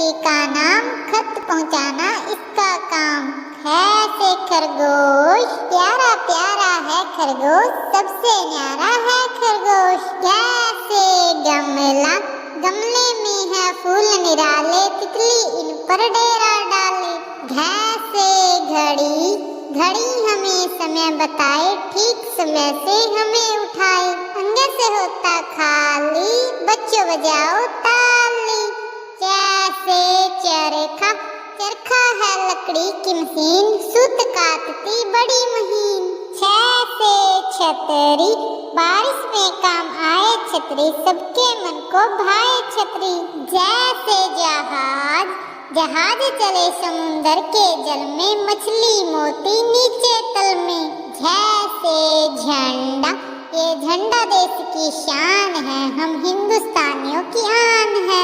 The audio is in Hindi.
तरक्की का नाम, खत पहुंचाना इसका काम। है से खरगोश, प्यारा प्यारा है खरगोश, सबसे न्यारा है खरगोश। जैसे गमला, गमले में है फूल निराले, तितली इन पर डेरा डाले। घैसे घड़ी, घड़ी हमें समय बताए, ठीक समय से हमें उठाए। अंदर से होता खाली, बच्चों बजाओ ताली। जैसे चरखा, चरखा है लकड़ी की मशीन, सूत काटती बड़ी महीन। से छतरी, बारिश में काम आए छतरी, सबके मन को भाए छतरी। जैसे जहाज, जहाज चले समुंदर के जल में, मछली मोती नीचे तल में। जैसे झंडा, ये झंडा देश की शान है, हम हिंदुस्तानियों की आन है।